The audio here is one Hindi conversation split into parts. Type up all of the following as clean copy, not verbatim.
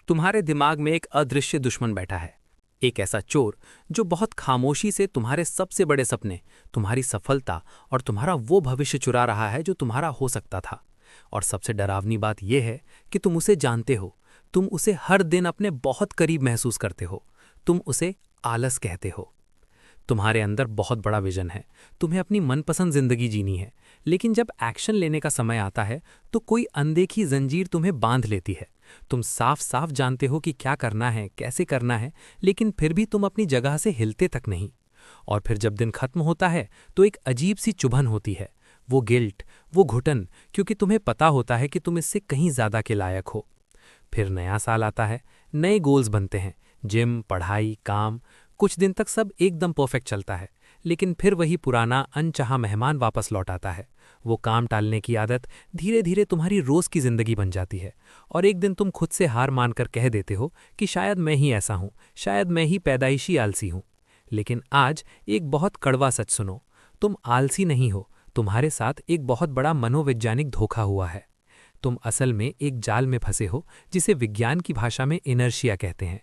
तुम्हारे दिमाग में एक अदृश्य दुश्मन बैठा है। एक ऐसा चोर जो बहुत खामोशी से तुम्हारे सबसे बड़े सपने, तुम्हारी सफलता और तुम्हारा वो भविष्य चुरा रहा है जो तुम्हारा हो सकता था। और सबसे डरावनी बात यह है कि तुम उसे जानते हो। तुम उसे हर दिन अपने बहुत करीब महसूस करते हो। तुम उसे आलस कहते हो। तुम्हारे अंदर बहुत बड़ा विजन है, तुम्हें अपनी मनपसंद जिंदगी जीनी है, लेकिन जब एक्शन लेने का समय आता है तो कोई अनदेखी जंजीर तुम्हें बांध लेती है। तुम साफ साफ जानते हो कि क्या करना है, कैसे करना है, लेकिन फिर भी तुम अपनी जगह से हिलते तक नहीं। और फिर जब दिन खत्म होता है तो एक अजीब सी चुभन होती है, वो गिल्ट, वो घुटन, क्योंकि तुम्हें पता होता है कि तुम इससे कहीं ज्यादा के लायक हो। फिर नया साल आता है, नए गोल्स बनते हैं, जिम, पढ़ाई, काम। कुछ दिन तक सब एकदम परफेक्ट चलता है, लेकिन फिर वही पुराना अनचाहा मेहमान वापस लौट आता है। वो काम टालने की आदत धीरे धीरे तुम्हारी रोज की जिंदगी बन जाती है, और एक दिन तुम खुद से हार मानकर कह देते हो कि शायद मैं ही ऐसा हूं, शायद मैं ही पैदाइशी आलसी हूं। लेकिन आज एक बहुत कड़वा सच सुनो, तुम आलसी नहीं हो, तुम्हारे साथ एक बहुत बड़ा मनोवैज्ञानिक धोखा हुआ है। तुम असल में एक जाल में फंसे हो जिसे विज्ञान की भाषा में इनर्शिया कहते हैं।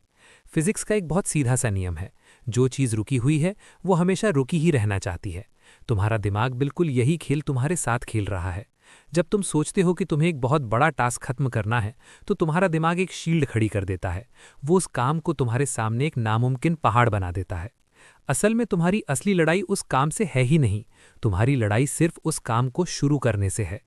फिजिक्स का एक बहुत सीधा सा नियम है, जो चीज़ रुकी हुई है वो हमेशा रुकी ही रहना चाहती है। तुम्हारा दिमाग बिल्कुल यही खेल तुम्हारे साथ खेल रहा है। जब तुम सोचते हो कि तुम्हें एक बहुत बड़ा टास्क खत्म करना है तो तुम्हारा दिमाग एक शील्ड खड़ी कर देता है। वो उस काम को तुम्हारे सामने एक नामुमकिन पहाड़ बना देता है। असल में तुम्हारी असली लड़ाई उस काम से है ही नहीं, तुम्हारी लड़ाई सिर्फ उस काम को शुरू करने से है।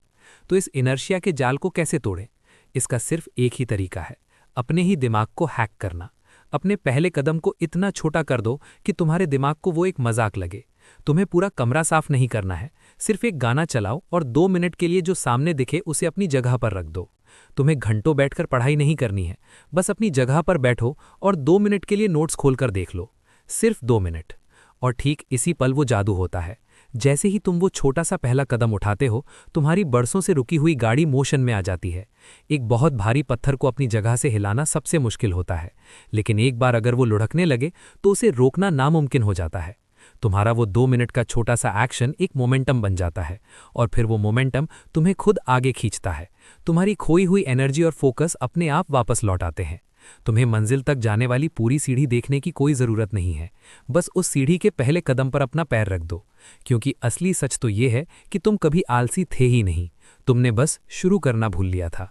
तो इस इनर्शिया के जाल को कैसे तोड़ें? इसका सिर्फ एक ही तरीका है, अपने ही दिमाग को हैक करना। अपने पहले कदम को इतना छोटा कर दो कि तुम्हारे दिमाग को वो एक मजाक लगे। तुम्हें पूरा कमरा साफ नहीं करना है, सिर्फ एक गाना चलाओ और 2 मिनट के लिए जो सामने दिखे उसे अपनी जगह पर रख दो। तुम्हें घंटों बैठकर पढ़ाई नहीं करनी है, बस अपनी जगह पर बैठो और 2 मिनट के लिए नोट्स खोलकर देख लो, सिर्फ 2 मिनट। और ठीक इसी पल वो जादू होता है। जैसे ही तुम वो छोटा सा पहला कदम उठाते हो, तुम्हारी बरसों से रुकी हुई गाड़ी मोशन में आ जाती है। एक बहुत भारी पत्थर को अपनी जगह से हिलाना सबसे मुश्किल होता है, लेकिन एक बार अगर वो लुढ़कने लगे तो उसे रोकना नामुमकिन हो जाता है। तुम्हारा वो 2 मिनट का छोटा सा एक्शन एक मोमेंटम बन जाता है, और फिर वो मोमेंटम तुम्हें खुद आगे खींचता है। तुम्हारी खोई हुई एनर्जी और फोकस अपने आप वापस लौट आते हैं। तुम्हें मंजिल तक जाने वाली पूरी सीढ़ी देखने की कोई ज़रूरत नहीं है, बस उस सीढ़ी के पहले कदम पर अपना पैर रख दो। क्योंकि असली सच तो ये है कि तुम कभी आलसी थे ही नहीं, तुमने बस शुरू करना भूल लिया था।